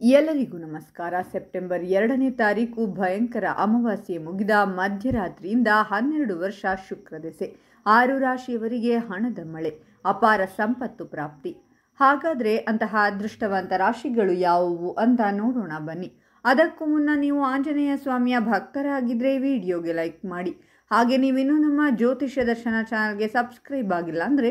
ಎಲ್ಲರಿಗೂ ನಮಸ್ಕಾರ. ಸೆಪ್ಟೆಂಬರ್ 2ನೇ ತಾರೀಕು ಭಯಂಕರ ಅಮಾವಾಸ್ಯೆ ಮುಗಿದ ಮಧ್ಯರಾತ್ರಿಯಿಂದ 12 ವರ್ಷ ಶುಕ್ರದೆಸೆ. 6 ರಾಶಿಯವರಿಗೆ ಹಣದ ಮಳೆ, ಅಪಾರ ಸಂಪತ್ತು ಪ್ರಾಪ್ತಿ. ಹಾಗಾದರೆ ಅಂತಹ ಅದೃಷ್ಟವಂತ ರಾಶಿಗಳು ಯಾವುವು ಅಂತ ನೋಡೋಣ ಬನ್ನಿ. ಅದಕ್ಕೂ ಮುನ್ನ ನೀವು ಆಂಜನೇಯ ಸ್ವಾಮಿಯ ಭಕ್ತರಾಗಿದ್ದರೆ ವಿಡಿಯೋಗೆ ಲೈಕ್ ಮಾಡಿ. ಹಾಗೆ ನೀವಿನ್ನೂ ನಮ್ಮ ಜ್ಯೋತಿಷ್ಯ ದರ್ಶನ ಚಾನಲ್ಗೆ ಸಬ್ಸ್ಕ್ರೈಬ್ ಆಗಿಲ್ಲ ಅಂದರೆ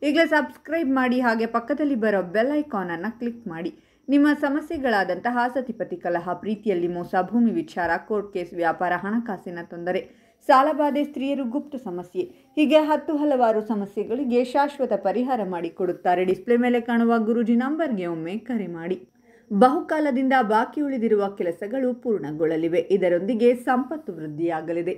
ಈಗಲೇ ಸಬ್ಸ್ಕ್ರೈಬ್ ಮಾಡಿ. ಹಾಗೆ ಪಕ್ಕದಲ್ಲಿ ಬರೋ ಬೆಲ್ ಐಕಾನನ್ನು ಕ್ಲಿಕ್ ಮಾಡಿ. ನಿಮ್ಮ ಸಮಸ್ಯೆಗಳಾದಂತಹ ಸತಿಪತಿ ಕಲಹ, ಪ್ರೀತಿಯಲ್ಲಿ ಮೋಸ, ಭೂಮಿ ವಿಚಾರ, ಕೋರ್ಟ್ ಕೇಸ್, ವ್ಯಾಪಾರ, ಹಣಕಾಸಿನ ತೊಂದರೆ, ಸಾಲಬಾಧೆ, ಸ್ತ್ರೀಯರು ಗುಪ್ತ ಸಮಸ್ಯೆ, ಹೀಗೆ ಹಲವಾರು ಸಮಸ್ಯೆಗಳಿಗೆ ಶಾಶ್ವತ ಪರಿಹಾರ ಮಾಡಿಕೊಡುತ್ತಾರೆ. ಡಿಸ್ಪ್ಲೇ ಮೇಲೆ ಕಾಣುವ ಗುರೂಜಿ ನಂಬರ್ಗೆ ಒಮ್ಮೆ ಕರೆ ಮಾಡಿ. ಬಹುಕಾಲದಿಂದ ಬಾಕಿ ಉಳಿದಿರುವ ಕೆಲಸಗಳು ಪೂರ್ಣಗೊಳ್ಳಲಿವೆ. ಇದರೊಂದಿಗೆ ಸಂಪತ್ತು ವೃದ್ಧಿಯಾಗಲಿದೆ.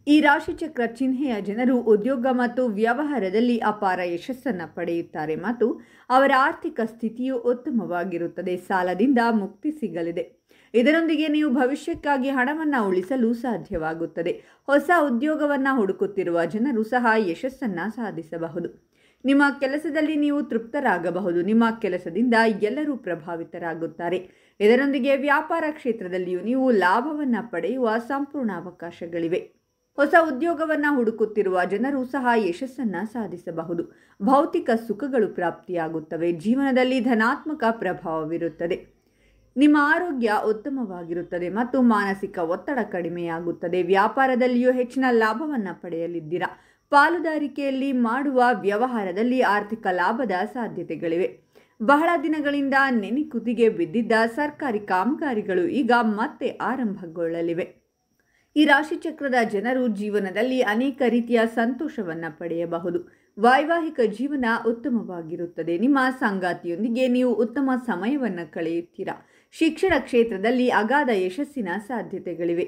ಈ ರಾಶಿಚಕ್ರ ಚಿಹ್ನೆಯ ಜನರು ಉದ್ಯೋಗ ಮತ್ತು ವ್ಯವಹಾರದಲ್ಲಿ ಅಪಾರ ಯಶಸ್ಸನ್ನು ಪಡೆಯುತ್ತಾರೆ ಮತ್ತು ಅವರ ಆರ್ಥಿಕ ಸ್ಥಿತಿಯು ಉತ್ತಮವಾಗಿರುತ್ತದೆ. ಸಾಲದಿಂದ ಮುಕ್ತಿ ಸಿಗಲಿದೆ. ಇದರೊಂದಿಗೆ ನೀವು ಭವಿಷ್ಯಕ್ಕಾಗಿ ಹಣವನ್ನು ಉಳಿಸಲು ಸಾಧ್ಯವಾಗುತ್ತದೆ. ಹೊಸ ಉದ್ಯೋಗವನ್ನು ಹುಡುಕುತ್ತಿರುವ ಜನರು ಸಹ ಯಶಸ್ಸನ್ನು ಸಾಧಿಸಬಹುದು. ನಿಮ್ಮ ಕೆಲಸದಲ್ಲಿ ನೀವು ತೃಪ್ತರಾಗಬಹುದು. ನಿಮ್ಮ ಕೆಲಸದಿಂದ ಎಲ್ಲರೂ ಪ್ರಭಾವಿತರಾಗುತ್ತಾರೆ. ಇದರೊಂದಿಗೆ ವ್ಯಾಪಾರ ಕ್ಷೇತ್ರದಲ್ಲಿಯೂ ನೀವು ಲಾಭವನ್ನು ಪಡೆಯುವ ಸಂಪೂರ್ಣ ಅವಕಾಶಗಳಿವೆ. ಹೊಸ ಉದ್ಯೋಗವನ್ನು ಹುಡುಕುತ್ತಿರುವ ಜನರು ಸಹ ಯಶಸ್ಸನ್ನು ಸಾಧಿಸಬಹುದು. ಭೌತಿಕ ಸುಖಗಳು ಪ್ರಾಪ್ತಿಯಾಗುತ್ತವೆ. ಜೀವನದಲ್ಲಿ ಧನಾತ್ಮಕ ಪ್ರಭಾವವಿರುತ್ತದೆ. ನಿಮ್ಮ ಆರೋಗ್ಯ ಉತ್ತಮವಾಗಿರುತ್ತದೆ ಮತ್ತು ಮಾನಸಿಕ ಒತ್ತಡ ಕಡಿಮೆಯಾಗುತ್ತದೆ. ವ್ಯಾಪಾರದಲ್ಲಿಯೂ ಹೆಚ್ಚಿನ ಲಾಭವನ್ನು ಪಡೆಯಲಿದ್ದೀರಾ. ಪಾಲುದಾರಿಕೆಯಲ್ಲಿ ಮಾಡುವ ವ್ಯವಹಾರದಲ್ಲಿ ಆರ್ಥಿಕ ಲಾಭದ ಸಾಧ್ಯತೆಗಳಿವೆ. ಬಹಳ ದಿನಗಳಿಂದ ನೆನೆಗುದಿಗೆ ಬಿದ್ದಿದ್ದ ಸರ್ಕಾರಿ ಕಾಮಗಾರಿಗಳು ಈಗ ಮತ್ತೆ ಆರಂಭಗೊಳ್ಳಲಿವೆ. ಈ ರಾಶಿಚಕ್ರದ ಜನರು ಜೀವನದಲ್ಲಿ ಅನೇಕ ರೀತಿಯ ಸಂತೋಷವನ್ನು ಪಡೆಯಬಹುದು. ವೈವಾಹಿಕ ಜೀವನ ಉತ್ತಮವಾಗಿರುತ್ತದೆ. ನಿಮ್ಮ ಸಂಗಾತಿಯೊಂದಿಗೆ ನೀವು ಉತ್ತಮ ಸಮಯವನ್ನು ಕಳೆಯುತ್ತೀರಾ. ಶಿಕ್ಷಣ ಕ್ಷೇತ್ರದಲ್ಲಿ ಅಗಾಧ ಯಶಸ್ಸಿನ ಸಾಧ್ಯತೆಗಳಿವೆ.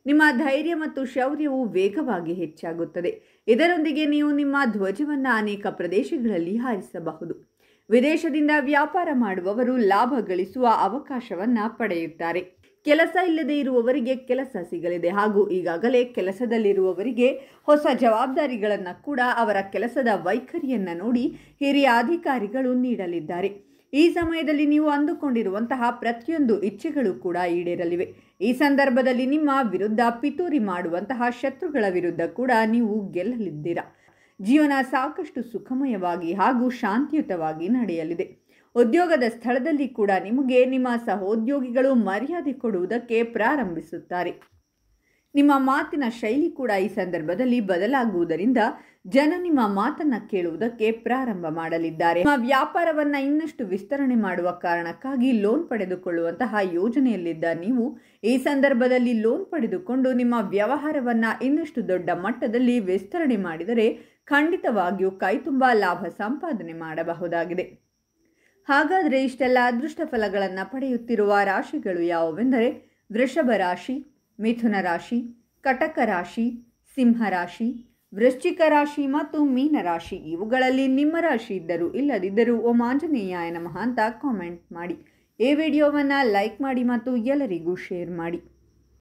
ನಿಮ್ಮ ಧೈರ್ಯ ಮತ್ತು ಶೌರ್ಯವು ವೇಗವಾಗಿ ಹೆಚ್ಚಾಗುತ್ತದೆ. ಇದರೊಂದಿಗೆ ನೀವು ನಿಮ್ಮ ಧ್ವಜವನ್ನು ಅನೇಕ ಪ್ರದೇಶಗಳಲ್ಲಿ ಹಾರಿಸಬಹುದು. ವಿದೇಶದಿಂದ ವ್ಯಾಪಾರ ಮಾಡುವವರು ಲಾಭ ಗಳಿಸುವ ಅವಕಾಶವನ್ನು ಪಡೆಯುತ್ತಾರೆ. ಕೆಲಸ ಇಲ್ಲದೆ ಇರುವವರಿಗೆ ಕೆಲಸ ಸಿಗಲಿದೆ ಹಾಗೂ ಈಗಾಗಲೇ ಕೆಲಸದಲ್ಲಿರುವವರಿಗೆ ಹೊಸ ಜವಾಬ್ದಾರಿಗಳನ್ನು ಕೂಡ ಅವರ ಕೆಲಸದ ವೈಖರಿಯನ್ನು ನೋಡಿ ಹಿರಿಯ ಅಧಿಕಾರಿಗಳು ನೀಡಲಿದ್ದಾರೆ. ಈ ಸಮಯದಲ್ಲಿ ನೀವು ಅಂದುಕೊಂಡಿರುವಂತಹ ಪ್ರತಿಯೊಂದು ಇಚ್ಛೆಗಳು ಕೂಡ ಈಡೇರಲಿವೆ. ಈ ಸಂದರ್ಭದಲ್ಲಿ ನಿಮ್ಮ ವಿರುದ್ಧ ಪಿತೂರಿ ಮಾಡುವಂತಹ ಶತ್ರುಗಳ ವಿರುದ್ಧ ಕೂಡ ನೀವು ಗೆಲ್ಲಲಿದ್ದೀರಾ. ಜೀವನ ಸಾಕಷ್ಟು ಸುಖಮಯವಾಗಿ ಹಾಗೂ ಶಾಂತಿಯುತವಾಗಿ ನಡೆಯಲಿದೆ. ಉದ್ಯೋಗದ ಸ್ಥಳದಲ್ಲಿ ಕೂಡ ನಿಮಗೆ ನಿಮ್ಮ ಸಹೋದ್ಯೋಗಿಗಳು ಮರ್ಯಾದೆ ಕೊಡುವುದಕ್ಕೆ ಪ್ರಾರಂಭಿಸುತ್ತಾರೆ. ನಿಮ್ಮ ಮಾತಿನ ಶೈಲಿ ಕೂಡ ಈ ಸಂದರ್ಭದಲ್ಲಿ ಬದಲಾಗುವುದರಿಂದ ಜನ ನಿಮ್ಮ ಮಾತನ್ನು ಕೇಳುವುದಕ್ಕೆ ಪ್ರಾರಂಭ ಮಾಡಲಿದ್ದಾರೆ. ನಿಮ್ಮ ವ್ಯಾಪಾರವನ್ನು ಇನ್ನಷ್ಟು ವಿಸ್ತರಣೆ ಮಾಡುವ ಕಾರಣಕ್ಕಾಗಿ ಲೋನ್ ಪಡೆದುಕೊಳ್ಳುವಂತಹ ಯೋಜನೆಯಲ್ಲಿದ್ದ ನೀವು ಈ ಸಂದರ್ಭದಲ್ಲಿ ಲೋನ್ ಪಡೆದುಕೊಂಡು ನಿಮ್ಮ ವ್ಯವಹಾರವನ್ನು ಇನ್ನಷ್ಟು ದೊಡ್ಡ ಮಟ್ಟದಲ್ಲಿ ವಿಸ್ತರಣೆ ಮಾಡಿದರೆ ಖಂಡಿತವಾಗಿಯೂ ಕೈತುಂಬ ಲಾಭ ಸಂಪಾದನೆ ಮಾಡಬಹುದಾಗಿದೆ. ಹಾಗಾದರೆ ಇಷ್ಟೆಲ್ಲ ಅದೃಷ್ಟ ಫಲಗಳನ್ನು ಪಡೆಯುತ್ತಿರುವ ರಾಶಿಗಳು ಯಾವುವೆಂದರೆ ವೃಷಭ ರಾಶಿ, ಮಿಥುನ ರಾಶಿ, ಕಟಕ ರಾಶಿ, ಸಿಂಹ ರಾಶಿ, ವೃಶ್ಚಿಕ ರಾಶಿ ಮತ್ತು ಮೀನ ರಾಶಿ. ಇವುಗಳಲ್ಲಿ ನಿಮ್ಮ ರಾಶಿ ಇದ್ದರೂ ಇಲ್ಲದಿದ್ದರೂ ಓಂ ಆಂಜನೇಯಾಯ ನಮಃ ಅಂತ ಕಾಮೆಂಟ್ ಮಾಡಿ. ಈ ವಿಡಿಯೋವನ್ನು ಲೈಕ್ ಮಾಡಿ ಮತ್ತು ಎಲ್ಲರಿಗೂ ಶೇರ್ ಮಾಡಿ.